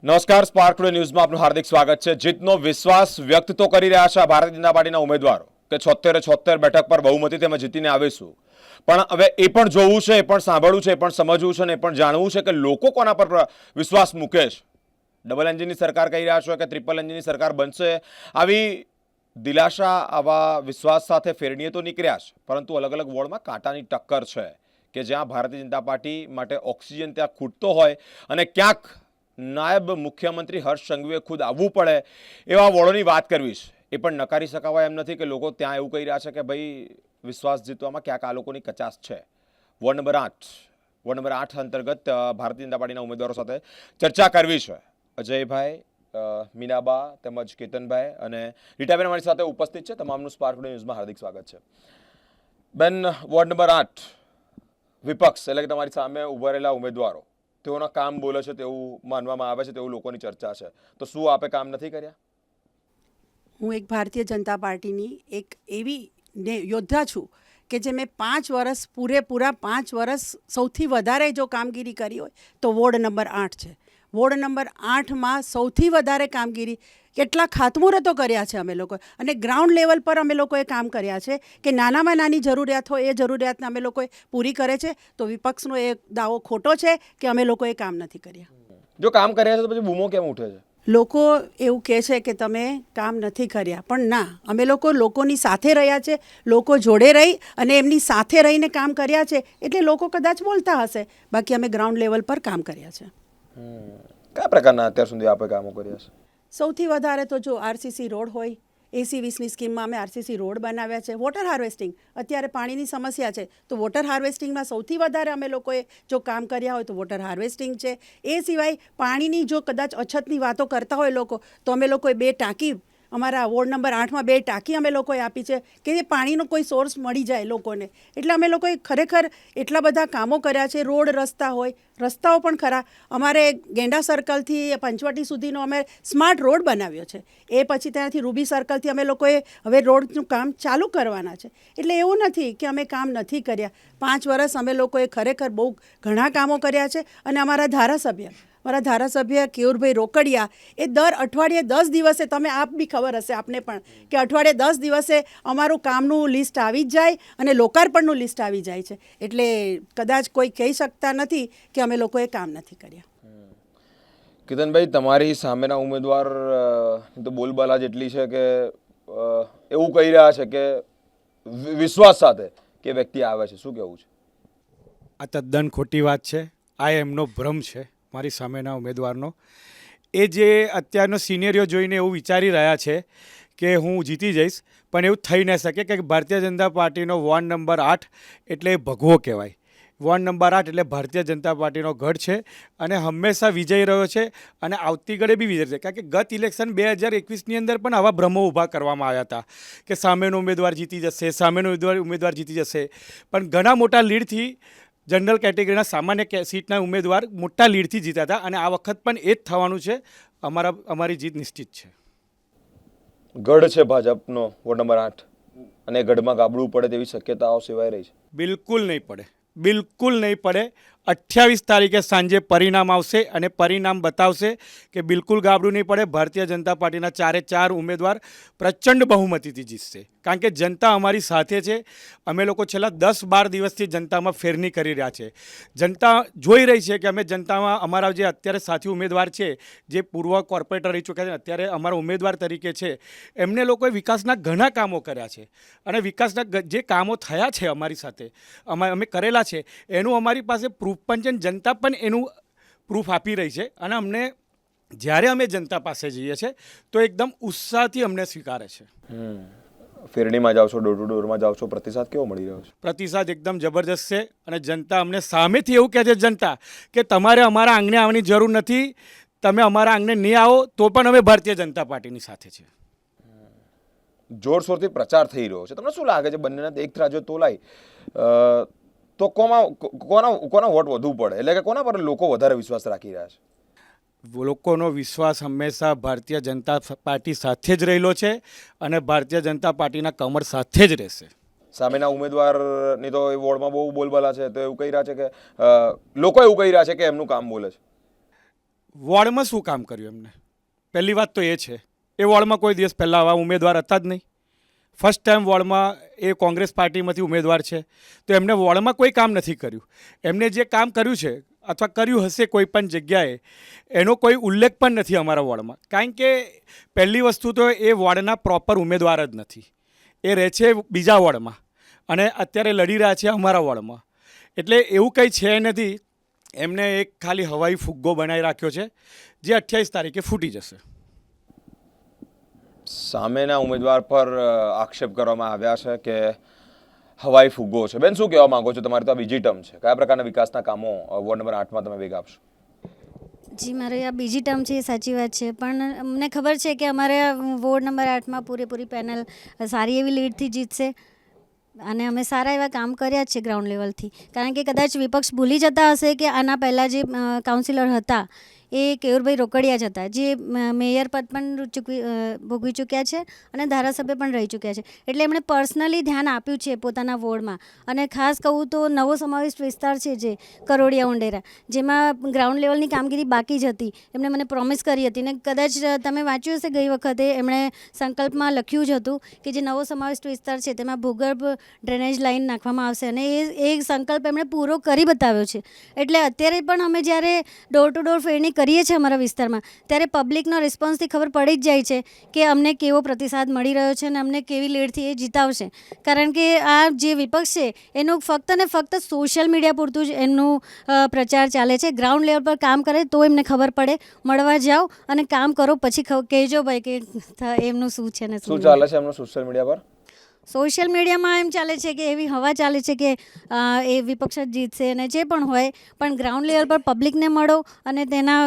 નમસ્કાર, spark today ન્યૂઝમાં આપનું હાર્દિક સ્વાગત છે। જીતનો વિશ્વાસ વ્યક્ત તો કરી રહ્યા છે ભારતીય જનતા પાર્ટીના ઉમેદવારો કે 76 બેઠક પર બહુમતીથી અમે જીતીને આવીશું, પણ હવે એ પણ જોવું છે, એ પણ સાંભળવું છે, એ પણ સમજવું છે અને એ પણ જાણવું છે કે લોકો કોના પર વિશ્વાસ મૂકે છે। ડબલ એન્જિનની સરકાર કહી રહ્યા છો કે ટ્રિપલ એન્જિનની સરકાર બનશે, આવી દિલાસા આવા વિશ્વાસ સાથે ફેરણીએ તો નીકળ્યા છે, પરંતુ અલગ અલગ વોર્ડમાં કાંટાની ટક્કર છે કે જ્યાં ભારતીય જનતા પાર્ટી માટે ઓક્સિજન ત્યાં ખૂટતો હોય અને ક્યાંક નાયબ મુખ્યમંત્રી હર્ષ સંઘવીએ ખુદ આવવું પડે એવા વોર્ડોની વાત કરવી છે। એ પણ નકારી શકાવાય એમ નથી કે લોકો ત્યાં એવું કહી રહ્યા છે કે ભાઈ વિશ્વાસ જીતવામાં ક્યાંક આ લોકોની કચાશ છે। વોર્ડ નંબર 8 અંતર્ગત ભારતીય જનતા પાર્ટીના ઉમેદવારો સાથે ચર્ચા કરવી છે। અજયભાઈ, મીનાબા તેમજ કેતનભાઈ અને રીટાબેન અમારી સાથે ઉપસ્થિત છે। તમામનું સ્પાર્ક ટુડે ન્યૂઝમાં હાર્દિક સ્વાગત છે। બેન, વોર્ડ નંબર 8 વિપક્ષ એટલે કે તમારી સામે ઉભા રહેલા ઉમેદવારો તેઓના કામ બોલે છે તેવું માનવામાં આવે છે, તેવું લોકોની ચર્ચા છે, તો શું આપે કામ નથી કર્યા? હું એક ભારતીય જનતા પાર્ટીની એક એવી યોદ્ધા છું કે જે મેં 5 વર્ષ પૂરેપૂરા 5 વર્ષ સૌથી વધારે જો કામગીરી કરી હોય તો વોર્ડ નંબર 8 છે। વોર્ડ નંબર 8માં સૌથી વધારે કામગીરી, કેટલા ખાતમુહૂર્તો કર્યા છે અમે લોકો, અને ગ્રાઉન્ડ લેવલ પર અમે લોકોએ કામ કર્યા છે કે નાનામાં નાની જરૂરિયાત હોય એ જરૂરિયાતને અમે લોકોએ પૂરી કરે છે। તો વિપક્ષનો એ દાવો ખોટો છે કે અમે લોકોએ કામ નથી કર્યા। જો કામ કર્યા છે તો પછી બૂમો કેમ ઉઠે છે? લોકો એવું કહે છે કે તમે કામ નથી કર્યા, પણ ના, અમે લોકો લોકોની સાથે રહ્યા છે, લોકો જોડે રહી અને એમની સાથે રહીને કામ કર્યા છે, એટલે લોકો કદાચ બોલતા હશે, બાકી અમે ગ્રાઉન્ડ લેવલ પર કામ કર્યા છે। કયા પ્રકારના અત્યાર સુધી આપે કામો કર્યા છે? સૌથી વધારે તો જો આરસીસી રોડ હોય, એસી 20ની સ્કીમમાં અમે આરસીસી રોડ બનાવ્યા છે। વોટર હાર્વેસ્ટિંગ, અત્યારે પાણીની સમસ્યા છે તો વોટર હાર્વેસ્ટિંગમાં સૌથી વધારે અમે લોકોએ જો કામ કર્યા હોય તો વોટર હાર્વેસ્ટિંગ છે। એ સિવાય પાણીની જો કદાચ અછતની વાતો કરતા હોય લોકો, તો અમે લોકોએ 2 ટાંકી અમારા વોર્ડ નંબર 8માં 2 ટાંકી અમે લોકોએ આપી છે કે જે પાણીનો કોઈ સોર્સ મળી જાય લોકોને। એટલે અમે લોકોએ ખરેખર એટલા બધા કામો કર્યા છે। રોડ રસ્તા હોય, રસ્તાઓ પણ ખરા, અમારે ગેંડા સર્કલથી પંચવટી સુધીનો અમે સ્માર્ટ રોડ બનાવ્યો છે। એ પછી ત્યાંથી રૂબી સર્કલથી અમે લોકોએ હવે રોડનું કામ ચાલુ કરવાના છે। એટલે એવું નથી કે અમે કામ નથી કર્યા। 5 વર્ષ અમે લોકોએ ખરેખર બહુ ઘણા કામો કર્યા છે। અને અમારા ધારાસભ્ય કેયુરભાઈ રોકડિયા એ દર અઠવાડિયે 10 દિવસે, તમે આપ બી ખબર હશે આપને પણ, કે અઠવાડિયે 10 દિવસે અમારું કામનું લિસ્ટ આવી જ જાય અને લોકાર્પણનું લિસ્ટ આવી જાય છે। એટલે કદાચ કોઈ કહી શકતા નથી કે અમે લોકોએ કામ નથી કર્યા। કિતનભાઈ, તમારી સામેના ઉમેદવાર તો બોલબાલા જેટલી છે કે એવું કહી રહ્યા છે કે વિશ્વાસ સાથે કે વ્યક્તિ આવે છે, શું કહેવું છે? આ તદ્દન ખોટી વાત છે। આ એમનો ભ્રમ છે મારી સામેના ઉમેદવારનો। એ જે અત્યારનો સિનેરિયો જોઈને એવું વિચારી રહ્યા છે કે હું જીતી જઈશ, પણ એવું થઈ ન શકે કે ભારતીય જનતા પાર્ટીનો વોર્ડ નંબર 8 એટલે ભગવો કહેવાય। વોર્ડ નંબર 8 એટલે ભારતીય જનતા પાર્ટીનો ગઢ છે અને હંમેશા વિજય રહ્યો છે અને આવતી ગળે બી વિજય છે। કારણ કે ગત ઇલેક્શન 2021ની અંદર પણ આવા ભ્રમો ઊભા કરવામાં આવ્યા હતા કે સામેનો ઉમેદવાર જીતી જશે, સામેનો ઉમેદવાર જીતી જશે, પણ ઘણા મોટા લીડથી જનરલ કેટેગરીના સામાન્ય સીટના ઉમેદવાર મોટા લીડથી જીત્યા હતા અને આ વખત પણ એ જ થવાનું છે। અમારી જીત નિશ્ચિત છે। ગઢ છે ભાજપનો વોર્ડ નંબર 8 અને ગઢમાં ગાબડું પડે તેવી શક્યતાઓ સેવાઈ રહી છે? બિલકુલ નહીં પડે, બિલકુલ નહીં પડે। 28 તારીખે સાંજે પરિણામ આવશે અને પરિણામ બતાવશે કે બિલકુલ ગાબડું નહીં પડે। ભારતીય જનતા પાર્ટીના 4 ઉમેદવાર પ્રચંડ બહુમતીથી જીતશે, કારણ કે જનતા અમારી સાથે છે। અમે લોકો છેલ્લા 10-12 દિવસથી જનતામાં ફેરણી કરી રહ્યા છે। જનતા જોઈ રહી છે કે અમે જનતામાં અમારા જે અત્યારે સાથી ઉમેદવાર છે, જે પૂર્વ કોર્પોરેટર રહી ચૂક્યા છે, અત્યારે અમારા ઉમેદવાર તરીકે છે, એમને લોકોએ વિકાસના ઘણા કામો કર્યા છે અને વિકાસના જે કામો થયા છે અમારી સાથે અમે કરેલા છે એનું અમારી પાસે પ્રૂફ પણ છે। જનતા પણ એનું પ્રૂફ આપી રહી છે અને અમને જ્યારે અમે જનતા પાસે જઈએ છીએ તો એકદમ ઉત્સાહથી અમને સ્વીકારે છે। ફેરણીમાં જાઓ છો, ડોર ટુ ડોરમાં જાઓ છો, પ્રતિસાદ કેવો મળી રહ્યો છે? પ્રતિસાદ એકદમ જબરજસ્ત છે અને જનતા અમને સામેથી એવું કહે છે જનતા કે તમારે અમારા આંગણે આવવાની જરૂર નથી, તમે અમારા આંગણે નહીં આવો તો પણ અમે ભારતીય જનતા પાર્ટીની સાથે છે। જોરશોરથી પ્રચાર થઈ રહ્યો છે, તમને શું લાગે છે બંનેના એક ત્રાજો તોલાય તો કોના વોટ વધુ પડે, એટલે કે કોના પર લોકો વધારે વિશ્વાસ રાખી રહ્યા છે? લોકોનો વિશ્વાસ હંમેશા ભારતીય જનતા પાર્ટી સાથે જ રહેલો છે અને ભારતીય જનતા પાર્ટીના કમળ સાથે જ રહેશે। સામેના ઉમેદવારની તો એ વોર્ડમાં બહુ બોલબાલા છે, તો એવું કહી રહ્યા છે કે લોકો એવું કહી રહ્યા છે કે એમનું કામ બોલે છે। વોર્ડમાં શું કામ કર્યું એમને? પહેલી વાત તો એ છે, એ વોર્ડમાં કોઈ દિવસ પહેલાં આવા ઉમેદવાર હતા જ નહીં. ફર્સ્ટ ટાઈમ વોર્ડમાં એ કોંગ્રેસ પાર્ટીમાંથી ઉમેદવાર છે, તો એમને વોર્ડમાં કોઈ કામ નથી કર્યું. એમને જે કામ કર્યું છે અથવા કર્યું હશે કોઈ પણ જગ્યાએ, એનો કોઈ ઉલ્લેખ પણ નથી અમારા વોર્ડમાં. કારણ કે પહેલી વસ્તુ તો એ વોર્ડના પ્રોપર ઉમેદવાર જ નથી. એ રહે છે બીજા વોર્ડમાં અને અત્યારે લડી રહ્યા છે અમારા વોર્ડમાં. એટલે એવું કંઈ છે નથી. એમને એક ખાલી હવાઈ ફુગ્ગો બનાવી રાખ્યો છે, જે 28 તારીખે ફૂટી જશે. સામેના ઉમેદવાર પર આક્ષેપ કરવામાં આવ્યા છે કે હવાઈ ફુગ્ગો છે. બેન, શું કહેવા માંગો છો? તમારી તો આ બીજી ટર્મ છે. કયા પ્રકારના વિકાસના કામો વોર્ડ નંબર 8માં તમે વેગ આપશો? જી, મારે આ બીજી ટર્મ છે, એ સાચી વાત છે. પણ અમને ખબર છે કે અમારે વોર્ડ નંબર 8માં પૂરેપૂરી પેનલ સારી એવી લીડથી જીતશે અને અમે સારા એવા કામ કર્યા જ છે ગ્રાઉન્ડ લેવલથી. કારણ કે કદાચ વિપક્ષ ભૂલી જતા હશે કે આના પહેલાં જે કાઉન્સિલર હતા એ કેયુરભાઈ રોકડિયા જ હતા, જે મેયર પદ પણ ભોગવી ચૂક્યા છે અને ધારાસભ્ય પણ રહી ચૂક્યા છે. એટલે એમણે પર્સનલી ધ્યાન આપ્યું છે પોતાના વોર્ડમાં. અને ખાસ કહું તો નવો સમાવિષ્ટ વિસ્તાર છે જે કરોડિયા ઉંડેરા, જેમાં ગ્રાઉન્ડ લેવલની કામગીરી બાકી જ હતી. એમણે મને પ્રોમિસ કરી હતી ને કદાચ તમે વાંચ્યું હશે ગઈ વખતે એમણે સંકલ્પમાં લખ્યું જ હતું કે જે નવો સમાવિષ્ટ વિસ્તાર છે તેમાં ભૂગર્ભ ડ્રેનેજ લાઇન નાખવામાં આવશે અને એ સંકલ્પ એમણે પૂરો કરી બતાવ્યો છે. એટલે અત્યારે પણ અમે જ્યારે ડોર ટુ ડોર ફેરણી કરીએ છીએ અમારા વિસ્તારમાં, ત્યારે પબ્લિકનો રિસ્પોન્સથી ખબર પડી જ જાય છે કે અમને કેવો પ્રતિસાદ મળી રહ્યો છે અને અમને કેવી લીડથી એ જીતાવશે. કારણ કે આ જે વિપક્ષ છે એનું ફક્ત ને ફક્ત સોશિયલ મીડિયા પૂરતું જ એમનું પ્રચાર ચાલે છે. ગ્રાઉન્ડ લેવલ પર કામ કરે તો એમને ખબર પડે. મળવા જાઓ અને કામ કરો, પછી કહેજો ભાઈ કે એમનું શું છે ને શું ચાલે છે એમનું સોશિયલ મીડિયા પર? સોશિયલ મીડિયામાં એમ ચાલે છે કે એવી હવા ચાલે છે કે એ વિપક્ષ જ જીતશે અને જે પણ હોય, પણ ગ્રાઉન્ડ લેવલ પર પબ્લિકને મળો અને તેના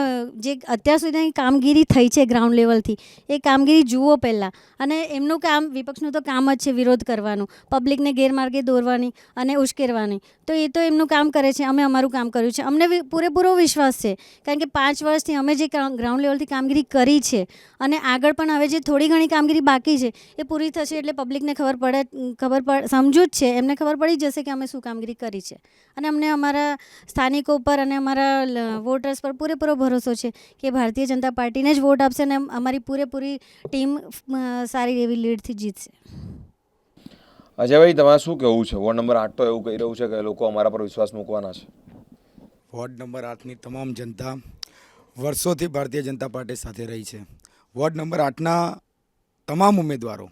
જે અત્યાર સુધીની કામગીરી થઈ છે ગ્રાઉન્ડ લેવલથી એ કામગીરી જુઓ પહેલાં. અને એમનું કામ, વિપક્ષનું તો કામ જ છે વિરોધ કરવાનું, પબ્લિકને ગેરમાર્ગે દોરવાની અને ઉશ્કેરવાની. તો એ તો એમનું કામ કરે છે, અમે અમારું કામ કર્યું છે. અમને પૂરેપૂરો વિશ્વાસ છે કારણ કે 5 વર્ષથી અમે જે ગ્રાઉન્ડ લેવલથી કામગીરી કરી છે અને આગળ પણ હવે જે થોડી ઘણી કામગીરી બાકી છે એ પૂરી થશે એટલે પબ્લિકને સમજુ જ છે, એમને ખબર પડી જશે કે અમે શું કામગીરી કરી છે. અને અમને અમારા સ્થાનિકો પર અને અમારા વોટર્સ પર પૂરેપૂરો ભરોસો છે કે ભારતીય જનતા પાર્ટીને જ વોટ આપશે અને અમારી પૂરેપૂરી ટીમ સારી એવી લીડથી જીતશે. અજયભાઈ, તમારે શું કહેવું છે? વોર્ડ નંબર 8 તો એવું કહી રહ્યું છે કે લોકો અમારા પર વિશ્વાસ મૂકવાના છે. વોર્ડ નંબર 8ની તમામ જનતા વર્ષોથી ભારતીય જનતા પાર્ટી સાથે રહી છે. વોર્ડ નંબર 8ના તમામ ઉમેદવારો,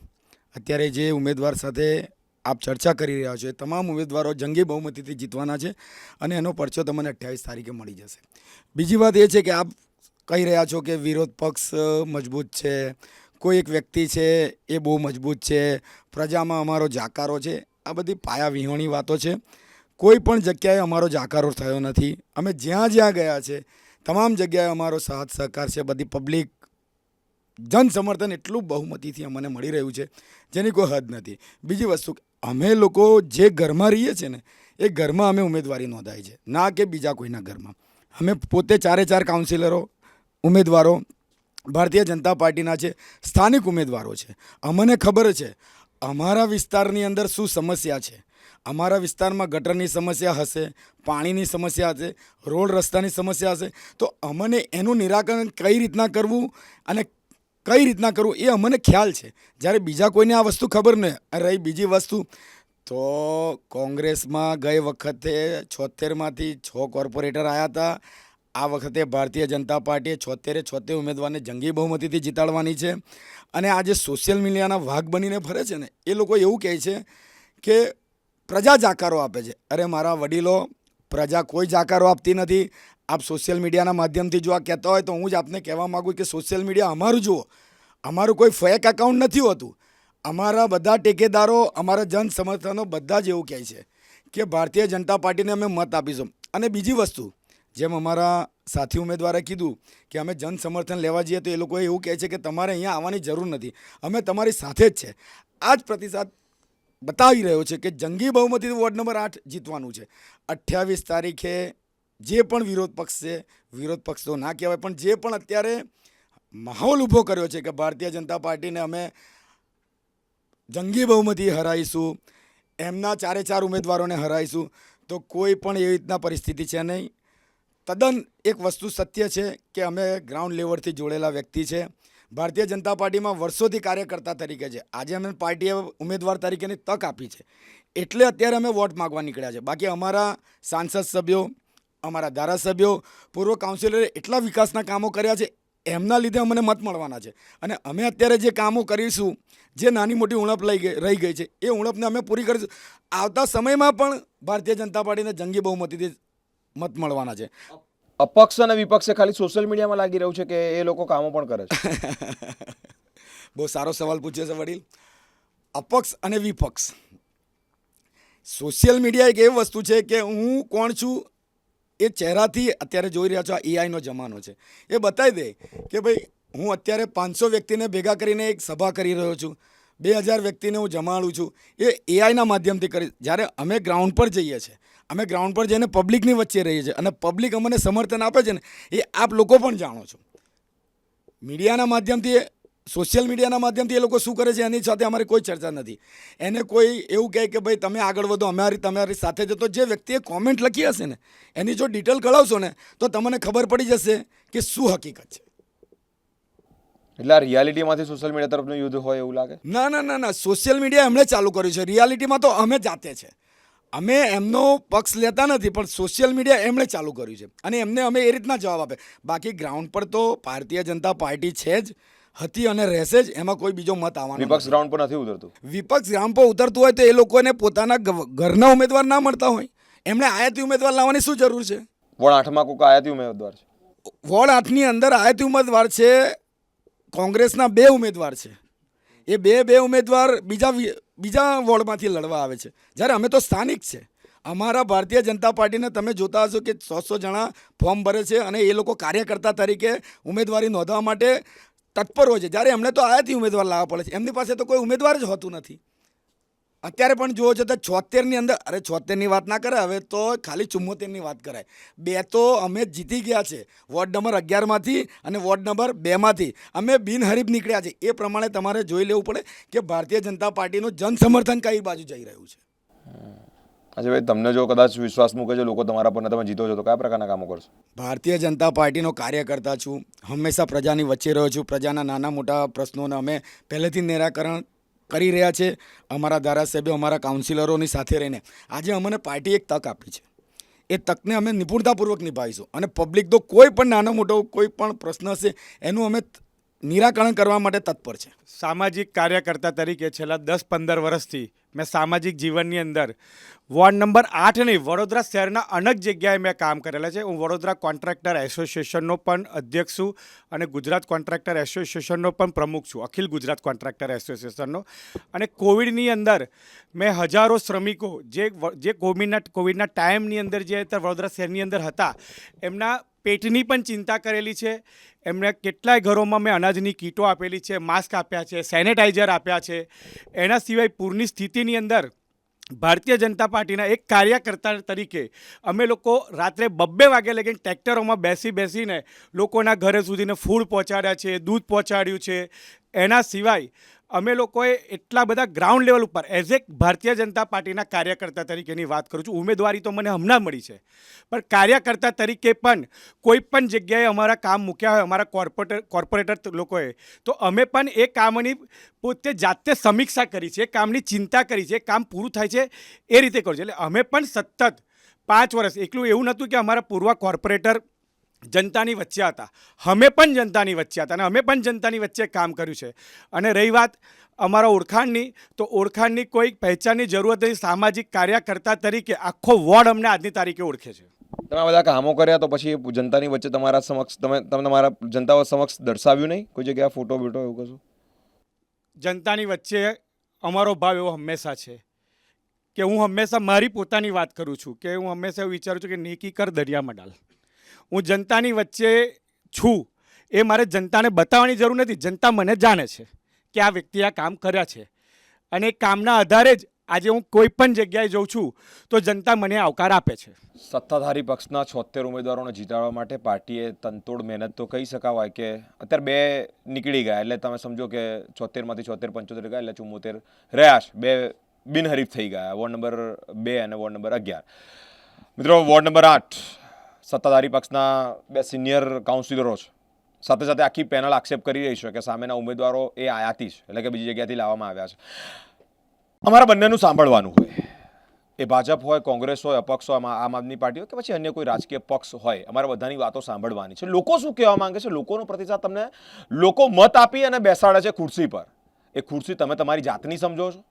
અત્યારે જે ઉમેદવાર સાથે આપ ચર્ચા કરી રહ્યા છો એ તમામ ઉમેદવારો જંગી બહુમતીથી જીતવાના છે અને એનો પરચો તમને 28 તારીખે મળી જશે. બીજી વાત એ છે કે આપ કહી રહ્યા છો કે વિરોધ પક્ષ મજબૂત છે, કોઈ એક વ્યક્તિ છે એ બહુ મજબૂત છે, પ્રજામાં અમારો જાકારો છે. આ બધી પાયા વિહોણી વાતો છે. કોઈ પણ જગ્યાએ અમારો જાકારો થયો નથી. અમે જ્યાં જ્યાં ગયા છે તમામ જગ્યાએ અમારો સાથ સહકાર છે. બધી પબ્લિક જન સમર્થન એટલું બહુમતીથી અમને મળી રહ્યું છે જેની કોઈ હદ નથી. બીજી વસ્તુ, અમે લોકો જે ઘરમાં રહીએ છીએ ને એ ઘરમાં અમે ઉમેદવારી નોંધાઈ છે, ના કે બીજા કોઈના ઘરમાં. અમે પોતે 4 કાઉન્સિલરો ઉમેદવારો ભારતીય જનતા પાર્ટીના છે, સ્થાનિક ઉમેદવારો છે. અમને ખબર છે અમારા વિસ્તારની અંદર શું સમસ્યા છે. અમારા વિસ્તારમાં ગટરની સમસ્યા હશે, પાણીની સમસ્યા હશે, રોડ રસ્તાની સમસ્યા હશે. તો અમને એનું નિરાકરણ કઈ રીતના કરવું અને કઈ રીતના કરવું એ અમને ખ્યાલ છે, જ્યારે બીજા કોઈને આ વસ્તુ ખબર ન રહી. બીજી વસ્તુ તો કોંગ્રેસમાં ગઈ વખતે 76માંથી 6 કોર્પોરેટર આવ્યા હતા. આ વખતે ભારતીય જનતા પાર્ટીએ 76 ઉમેદવારને જંગી બહુમતીથી જીતાડવાની છે. અને આ જે સોશિયલ મીડિયાના વાઘ બનીને ફરે છે ને એ લોકો એવું કહે છે કે પ્રજા જાકારો આપે છે. અરે મારા વડીલો, પ્રજા કોઈ જાકારો આપતી નથી. આપ સોશિયલ મીડિયાના માધ્યમથી જો આ કહેતા હોય તો હું જ આપને કહેવા માગું કે સોશિયલ મીડિયા અમારું જુઓ. અમારું કોઈ ફેક એકાઉન્ટ નથી હોતું. અમારા બધા ટેકેદારો, અમારા જન સમર્થનો બધા જ એવું કહે છે કે ભારતીય જનતા પાર્ટીને અમે મત આપીશું. અને બીજી વસ્તુ, જેમ અમારા સાથી ઉમેદવારે કીધું કે અમે જન સમર્થન લેવા જઈએ તો એ લોકો એવું કહે છે કે તમારે અહીંયા આવવાની જરૂર નથી, અમે તમારી સાથે જ છે. આ જ પ્રતિસાદ બતાવી રહ્યો છે કે જંગી બહુમતી વોર્ડ નંબર 8 જીતવાનું છે. 28 તારીખે જે પણ વિરોધ પક્ષ છે, વિરોધ પક્ષ તો ના કહેવાય, પણ જે પણ અત્યારે માહોલ ઊભો કર્યો છે કે ભારતીય જનતા પાર્ટીને અમે જંગી બહુમતી હરાઈશું, એમના 4 ઉમેદવારોને હરાઈશું, તો કોઈ પણ એવી રીતના પરિસ્થિતિ છે નહીં. તદ્દન એક વસ્તુ સત્ય છે કે અમે ગ્રાઉન્ડ લેવલથી જોડેલા વ્યક્તિ છે. ભારતીય જનતા પાર્ટીમાં વર્ષોથી કાર્યકર્તા તરીકે છે. આજે અમે પાર્ટીએ ઉમેદવાર તરીકેની તક આપી છે એટલે અત્યારે અમે વોટ માગવા નીકળ્યા છે. બાકી અમારા સાંસદ સભ્યો, અમારા ધારાસભ્યો, પૂર્વ કાઉન્સિલરે એટલા વિકાસના કામો કર્યા છે, એમના લીધે અમને મત મળવાના છે. અને અમે અત્યારે જે કામો કરીશું, જે નાની મોટી ઉણપ રહી ગઈ છે, એ ઉણપને અમે પૂરી કરીશું. આવતા સમયમાં પણ ભારતીય જનતા પાર્ટીને જંગી બહુમતીથી મત મળવાના છે. અપક્ષ અને વિપક્ષે ખાલી સોશિયલ મીડિયામાં લાગી રહ્યું છે કે એ લોકો કામો પણ કરે છે? બહુ સારો સવાલ પૂછ્યો છે વડીલ. અપક્ષ અને વિપક્ષ, સોશિયલ મીડિયા એક એવી વસ્તુ છે કે હું કોણ છું એ ચહેરાથી અત્યારે જોઈ રહ્યા છો. આ એઆઈનો જમાનો છે, એ બતાવી દે કે ભાઈ હું અત્યારે 500 વ્યક્તિને ભેગા કરીને એક સભા કરી રહ્યો છું, 2000 વ્યક્તિને હું જમાડું છું. એ એઆઈના માધ્યમથી કરી. જ્યારે અમે ગ્રાઉન્ડ પર જઈએ છીએ, અમે ગ્રાઉન્ડ પર જઈને પબ્લિકની વચ્ચે રહીએ છીએ અને પબ્લિક અમને સમર્થન આપે છે ને, એ આપ લોકો પણ જાણો છો. મીડિયાના માધ્યમથી, સોશિયલ મીડિયાના માધ્યમથી એ લોકો શું કરે છે એની સાથે અમારી કોઈ ચર્ચા નથી. એને કોઈ એવું કહે કે ભાઈ તમે આગળ વધો, તમારી સાથે જતો. જે વ્યક્તિએ કોમેન્ટ લખી હશે ને એની જો ડિટેલ કળાવશો ને તો તમને ખબર પડી જશે કે શું હકીકત છે. એટલે આ રિયાલિટીમાંથી સોશિયલ મીડિયા તરફનું યુદ્ધ હોય એવું લાગે? ના, સોશિયલ મીડિયા એમણે ચાલુ કર્યું છે. રિયાલિટીમાં તો અમે જાતે છે. અમે એમનો પક્ષ લેતા નથી, પણ સોશિયલ મીડિયા એમણે ચાલુ કર્યું છે અને એમને અમે એ રીતના જવાબ આપે. બાકી ગ્રાઉન્ડ પર તો ભારતીય જનતા પાર્ટી છે જ, હતી અને રહેશે જ. એમાં કોઈ બીજો મત આવવાનો વિપક્ષ ગ્રાઉન્ડ પર નથી ઉતરતું? વિપક્ષ ગ્રાઉન્ડ પર ઉતરતું હોય તો એ લોકોને પોતાના ઘરના ઉમેદવાર ના મળતા હોય, એમણે આયાતી ઉમેદવાર લાવવાની શું જરૂર છે? વોર્ડ 8માં કોઈક આયાતી ઉમેદવાર છે? વોર્ડ 8ની અંદર આયાતી ઉમેદવાર છે, કોંગ્રેસના 2 ઉમેદવાર છે. એ બે ઉમેદવાર બીજા વોર્ડમાંથી લડવા આવે છે, જ્યારે અમે તો સ્થાનિક છે. અમારા ભારતીય જનતા પાર્ટીને તમે જોતા હશો કે 100 જણા ફોર્મ ભરે છે અને એ લોકો કાર્યકર્તા તરીકે ઉમેદવારી નોંધવા માટે તત્પર હોય છે. જ્યારે એમણે તો આયાથી ઉમેદવાર લાવવા પડે છે. એમની પાસે તો કોઈ ઉમેદવાર જ હોતું નથી. અત્યારે પણ જુઓ છો તો 76ની અંદર, અરે 76ની વાત ના કરે, હવે તો ખાલી 74ની વાત કરાય. 2 તો અમે જીતી ગયા છે, વોર્ડ નંબર 11માંથી અને વોર્ડ નંબર 2માંથી અમે બિનહરીફ નીકળ્યા છે. એ પ્રમાણે તમારે જોઈ લેવું પડે કે ભારતીય જનતા પાર્ટીનું જનસમર્થન કઈ બાજુ જઈ રહ્યું છે. અચ્છા ભાઈ, તમને જો કદાચ વિશ્વાસ મૂકે છે લોકો તમારા પર ને તમે જીતો છો તો કયા પ્રકારના કામો કરશો? ભારતીય જનતા પાર્ટીનો કાર્યકર્તા છું, હંમેશા પ્રજાની વચ્ચે રહ્યો છું. પ્રજાના નાના મોટા પ્રશ્નોને અમે પહેલેથી નિરાકરણ કરી રહ્યા છે. અમારા ધારાસભ્યો, અમારા કાઉન્સિલરોની સાથે રહીને આજે અમને પાર્ટી એક તક આપી છે. એ તકને અમે નિપુણતાપૂર્વક નિભાવીશું અને પબ્લિક તો કોઈ પણ નાનો મોટો કોઈ પણ પ્રશ્ન હશે એનું અમે નિરાકરણ કરવા માટે તત્પર છે. સામાજિક કાર્યકર્તા તરીકે છેલ્લા 10-15 વર્ષથી મેં સામાજિક જીવનની અંદર વોર્ડ નંબર 8 નહીં, વડોદરા શહેરના અનેક જગ્યાએ મેં કામ કરેલા છે. હું વડોદરા કોન્ટ્રાક્ટર એસોસિએશનનો પણ અધ્યક્ષ છું અને ગુજરાત કોન્ટ્રાક્ટર એસોસિએશનનો પણ પ્રમુખ છું, અખિલ ગુજરાત કોન્ટ્રાક્ટર એસોસિએશનનો. અને કોવિડની અંદર મેં હજારો શ્રમિકો જે કોવિડના ટાઈમની અંદર જે વડોદરા શહેરની અંદર હતા, એમના પેટની પણ ચિંતા કરેલી છે. એમને કેટલાય ઘરોમાં મેં અનાજની કીટો આપેલી છે, માસ્ક આપ્યા છે, સેનેટાઈઝર આપ્યા છે. એના સિવાય પૂરની સ્થિતિની અંદર ભારતીય જનતા પાર્ટીના એક કાર્યકર્તા તરીકે અમે લોકો રાત્રે 2 વાગે લગીને ટ્રેક્ટરોમાં બેસીને લોકોના ઘરે સુધીને ફૂડ પહોંચાડ્યા છે, દૂધ પહોંચાડ્યું છે. એના સિવાય અમે લોકોએ એટલા બધા ગ્રાઉન્ડ લેવલ ઉપર એઝ એક ભારતીય જનતા પાર્ટીના કાર્યકર્તા તરીકેની વાત કરું છું. ઉમેદવારી તો મને હમણાં મળી છે, પણ કાર્યકર્તા તરીકે પણ કોઈ પણ જગ્યાએ અમારા કામ મૂક્યા હોય અમારા કોર્પોરેટર લોકોએ, તો અમે પણ એ કામની પોતે જાતે સમીક્ષા કરી છે, કામની ચિંતા કરી છે, કામ પૂરું થાય છે એ રીતે કરું છું. એટલે અમે પણ સતત 5 વર્ષ, એકલું એવું નહોતું કે અમારા પૂર્વ કોર્પોરેટર જનતાની વચ્ચે હતા, અમે પણ જનતાની વચ્ચે હતા અને અમે પણ જનતાની વચ્ચે કામ કર્યું છે. અને રહી વાત અમારા ઓળખાણની, તો ઓળખાણની કોઈ પહેચાનની જરૂરત નથી. સામાજિક કાર્યકર્તા તરીકે આખો વોર્ડ અમને આજની તારીખે ઓળખે છે. તમે આ બધા કામો કર્યા તો પછી જનતાની વચ્ચે તમારા સમક્ષ તમે તમારા જનતા સમક્ષ દર્શાવ્યું નહીં કોઈ જગ્યાએ ફોટો બીટો એવું કશું? જનતાની વચ્ચે અમારો ભાવ એવો હંમેશા છે કે હું હંમેશા મારી પોતાની વાત કરું છું કે હું હંમેશા એવું વિચારું છું કે નેકી કર દરિયામાં ડાલ. હું જનતાની વચ્ચે છું એ મારે જનતાને બતાવવાની જરૂર નથી. જનતા મને જાણે છે કે આ વ્યક્તિએ આ કામ કર્યા છે અને એ કામના આધારે જ આજે હું કોઈ પણ જગ્યાએ જઉં છું તો જનતા મને આવકાર આપે છે. સત્તાધારી પક્ષના 76 ઉમેદવારોને જીતાડવા માટે પાર્ટીએ તનતોડ મહેનત તો કહી શકાય કે અત્યારે 2 નીકળી ગયા, એટલે તમે સમજો કે 76માંથી 76 75 ગયા, એટલે 74 રહ્યા છે. 2 બિનહરીફ થઈ ગયા, વોર્ડ નંબર 2 અને વોર્ડ નંબર 11. મિત્રો, વોર્ડ નંબર 8 સત્તાધારી પક્ષના બે સિનિયર કાઉન્સિલરો છે, સાથે સાથે આખી પેનલ આક્ષેપ કરી રહી છે કે સામેના ઉમેદવારો એ આયાતી છે, એટલે કે બીજી જગ્યાથી લાવવામાં આવ્યા છે. અમારા બંનેનું સાંભળવાનું હોય, એ ભાજપ હોય, કોંગ્રેસ હોય, અપક્ષ હોય, આમ આદમી પાર્ટી હોય કે પછી અન્ય કોઈ રાજકીય પક્ષ હોય, અમારા બધાની વાતો સાંભળવાની છે. લોકો શું કહેવા માંગે છે, લોકોનો પ્રતિસાદ તમને, લોકો મત આપી અને બેસાડે છે ખુરશી પર. એ ખુરશી તમે તમારી જાતની સમજો છો,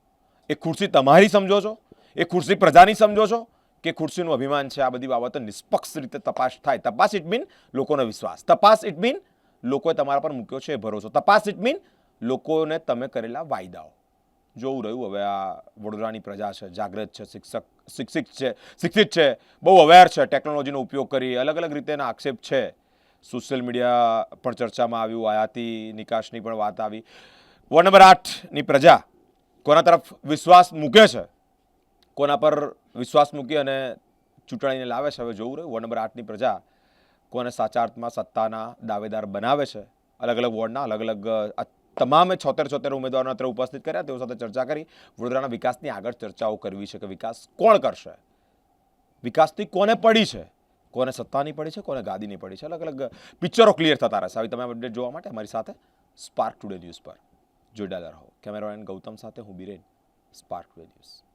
એ ખુરશી તમારી સમજો છો, એ ખુરશી પ્રજાની સમજો છો કે ખુરશીનું અભિમાન છે? આ બધી બાબતો નિષ્પક્ષ રીતે તપાસ થાય. તપાસ ઇટ મીન લોકોનો વિશ્વાસ, તપાસ ઇટ મીન લોકોએ તમારા પર મૂક્યો છે એ ભરોસો, તપાસ ઇટ મીન લોકોને તમે કરેલા વાયદાઓ. જોવું રહ્યું હવે આ વડોદરાની પ્રજા છે, જાગૃત છે, શિક્ષિત છે, બહુ અવેર છે, ટેકનોલોજીનો ઉપયોગ કરી અલગ અલગ રીતે એના આક્ષેપ છે. સોશિયલ મીડિયા પર ચર્ચામાં આવ્યું, આયાતી નિકાસની પણ વાત આવી. વોર્ડ નંબર 8ની પ્રજા કોના તરફ વિશ્વાસ મૂકે છે, કોના પર વિશ્વાસ મૂકી અને ચૂંટણીને લાવે છે, હવે જોવું રહ્યું. વોર્ડ નંબર 8ની પ્રજા કોને સાચા અર્થમાં સત્તાના દાવેદાર બનાવે છે. અલગ અલગ વોર્ડના અલગ અલગ તમામે 76 ઉમેદવારોને અત્યારે ઉપસ્થિત કર્યા, તેઓ સાથે ચર્ચા કરી. વડોદરાના વિકાસની આગળ ચર્ચાઓ કરવી છે કે વિકાસ કોણ કરશે, વિકાસથી કોને પડી છે, કોને સત્તાની પડી છે, કોને ગાદીની પડી છે. અલગ અલગ પિક્ચરો ક્લિયર થતા રહેશે. આવી તમામ અપડેટ જોવા માટે અમારી સાથે સ્પાર્ક ટુડે ન્યૂઝ પર જોડાયેલા રહો. કેમેરામેન ગૌતમ સાથે હું બિરેન, સ્પાર્ક ટુડે ન્યૂઝ.